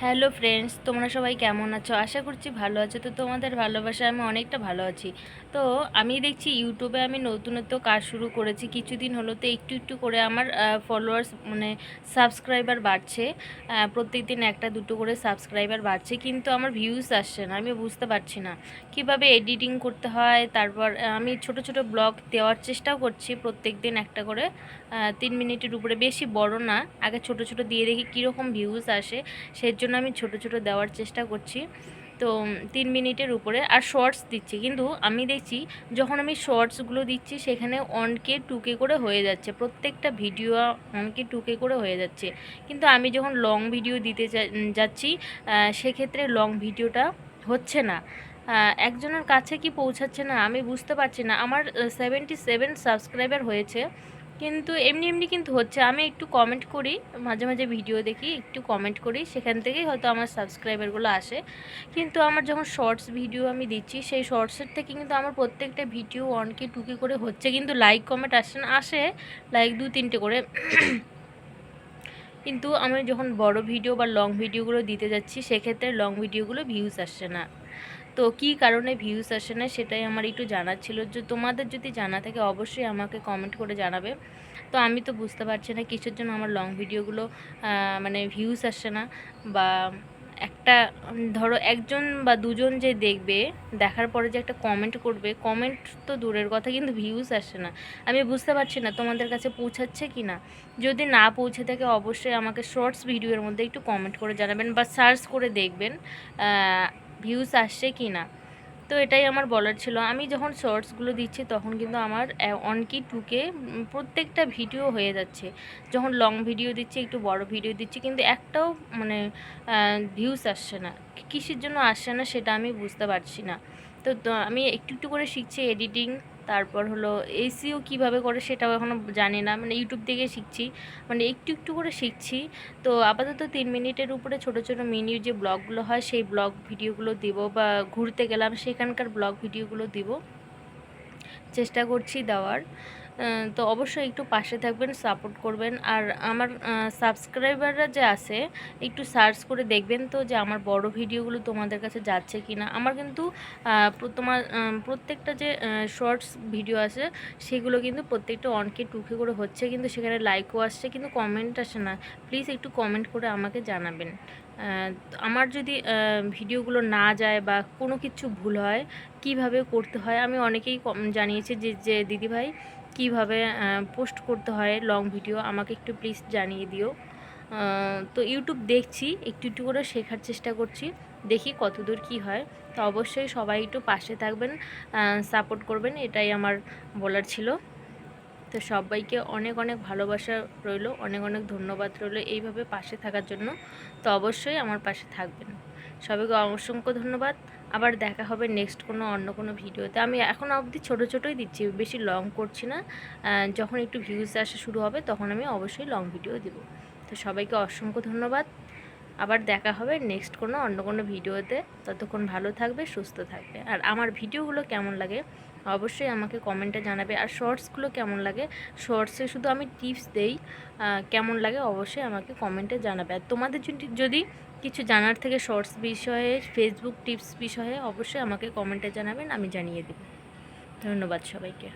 Hello friends, তোমরা সবাই কেমন আছো? আশা করছি ভালো আছো। তো তোমাদের ভালোবাসায় আমি অনেকটা ভালো আছি। তো আমি দেখছি ইউটিউবে আমি নতুনত্ব কাজ শুরু করেছি কিছুদিন হলো। তো একটু একটু করে আমার ফলোয়ার্স মানে সাবস্ক্রাইবার বাড়ছে। প্রত্যেক দিন একটা দুটো করে সাবস্ক্রাইবার বাড়ছে, কিন্তু আমার ভিউজ আসছে না। আমি বুঝতে পারছি না কিভাবে এডিটিং করতে হয়। তারপর আমি ছোট ছোট ব্লগ দেওয়ার চেষ্টাও করছি, প্রত্যেক দিন একটা করে 3 মিনিটের উপরে, বেশি বড় না। আগে ছোট ছোট দিয়ে দেখি কীরকম ভিউজ আসে, সেই জন্য আমি ছোট ছোট দেওয়ার চেষ্টা করছি। তো 3 মিনিটের উপরে আর শর্টস দিচ্ছি, কিন্তু আমি দেখছি যখন আমি শর্টসগুলো দিচ্ছি সেখানে 1K 2K করে হয়ে যাচ্ছে, প্রত্যেকটা ভিডিও 1K 2K করে হয়ে যাচ্ছে। কিন্তু আমি যখন লং ভিডিও দিতে যাচ্ছি সেক্ষেত্রে লং ভিডিওটা হচ্ছে না, একজনের কাছে কি পৌঁছাচ্ছে না, আমি বুঝতে পারছি না। আমার 77 সাবস্ক্রাইবার হয়েছে, কিন্তু এমনি এমনি কিন্তু হচ্ছে। আমি একটু কমেন্ট করি, মাঝে মাঝে ভিডিও দেখি, একটু কমেন্ট করি, সেখান থেকেই হয়তো আমার সাবস্ক্রাইবারগুলো আসে। কিন্তু আমার যখন শর্টস ভিডিও আমি দিচ্ছি, সেই শর্টসের থেকে কিন্তু আমার প্রত্যেকটা ভিডিও 1K 2K করে হচ্ছে, কিন্তু লাইক কমেন্ট আসে না, আসে লাইক 2-3টে করে। কিন্তু আমি যখন বড় ভিডিও বা লং ভিডিওগুলো দিতে যাচ্ছি সেক্ষেত্রে লং ভিডিওগুলো ভিউজ আসছে না। তো কী কারণে ভিউজ আসে না সেটাই আমার একটু জানার ছিল। যে তোমাদের যদি জানা থাকে অবশ্যই আমাকে কমেন্ট করে জানাবে। তো আমি তো বুঝতে পারছি না কিসের জন্য আমার লং ভিডিওগুলো মানে ভিউজ আসছে না। বা একটা ধরো একজন বা দুজন যে দেখবে, দেখার পরে যে একটা কমেন্ট করবে, কমেন্ট তো দূরের কথা, কিন্তু ভিউজ আসছে না। আমি বুঝতে পারছি না তোমাদের কাছে পৌঁছাচ্ছে কি না। যদি না পৌঁছে থাকে অবশ্যই আমাকে শর্টস ভিডিওর মধ্যে একটু কমেন্ট করে জানাবেন বা সার্চ করে দেখবেন ভিউজ আসছে কি না। তো এটাই আমার বলার ছিল। আমি যখন শর্টসগুলো দিচ্ছি তখন কিন্তু আমার 1K 2K প্রত্যেকটা ভিডিও হয়ে যাচ্ছে। যখন লং ভিডিও দিচ্ছি, একটু বড় ভিডিও দিচ্ছি, কিন্তু একটাও মানে ভিউজ আসছে না। কিসের জন্য আসছে না সেটা আমি বুঝতে পারছি না। তো আমি একটু একটু করে শিখছি এডিটিং। তারপর হলো এসইও কীভাবে করে সেটাও এখনও জানি না, মানে ইউটিউব থেকে শিখছি, মানে একটু একটু করে শিখছি। তো আপাতত 3 মিনিটের উপরে ছোট ছোট মিনি যে ব্লগগুলো হয় সেই ব্লগ ভিডিওগুলো দিব, বা ঘুরতে গেলাম সেখানকার ব্লগ ভিডিওগুলো দিব, চেষ্টা করছি দেওয়ার। তো অবশ্যই একটু পাশে থাকবেন, সাপোর্ট করবেন। আর আমার সাবস্ক্রাইবাররা যে আছে একটু সার্চ করে দেখবেন তো যে আমার বড় ভিডিওগুলো তোমাদের কাছে যাচ্ছে কি না। আমার কিন্তু তোমার প্রত্যেকটা যে শর্টস ভিডিও আছে সেগুলো কিন্তু প্রত্যেকটা 1K 2K করে হচ্ছে, কিন্তু সেখানে লাইকও আসছে, কিন্তু কমেন্ট আসে না। প্লিজ একটু কমেন্ট করে আমাকে জানাবেন। আমার যদি ভিডিওগুলো না যায় বা কোনো কিছু ভুল হয়, কিভাবে করতে হয়, আমি অনেকেই জানিয়েছি যে দিদিভাই কিভাবে পোস্ট করতে হয় লং ভিডিও, আমাকে একটু প্লিজ জানিয়ে দিও। তো ইউটিউব দেখছি, একটু একটু করে শেখার চেষ্টা করছি, দেখি কতদূর কি হয়। তো অবশ্যই সবাই একটু পাশে থাকবেন, সাপোর্ট করবেন, এটাই আমার বলার ছিল। তো সবাইকে অনেক অনেক ভালোবাসা রইলো, অনেক অনেক ধন্যবাদ রইলো এইভাবে পাশে থাকার জন্য। তো অবশ্যই আমার পাশে থাকবেন। সবাইকে অসংখ্য ধন্যবাদ। আবার দেখা হবে নেক্সট অন্য কোনো ভিডিওতে। আমি এখনও অবধি ছোটো ছোটোই দিচ্ছি, বেশি লং করছি না। যখন একটু ভিউজ আসা শুরু হবে তখন আমি অবশ্যই লং ভিডিও দেব। তো সবাইকে অসংখ্য ধন্যবাদ। আবার দেখা হবে নেক্সট অন্য কোনো ভিডিওতে। ততক্ষণ ভালো থাকবে, সুস্থ থাকবে। আর আমার ভিডিওগুলো কেমন লাগে অবশ্যই আমাকে কমেন্টে জানাবে। আর শর্টসগুলো কেমন লাগে, শর্টসে শুধু আমি টিপস দেই, কেমন লাগে অবশ্যই আমাকে কমেন্টে জানাবে। আর তোমাদের যদি কিছু জানার থেকে শর্টস বিষয়ে, ফেসবুক টিপস বিষয়ে, অবশ্যই আমাকে কমেন্টে জানাবেন, আমি জানিয়ে দেব। ধন্যবাদ সবাইকে।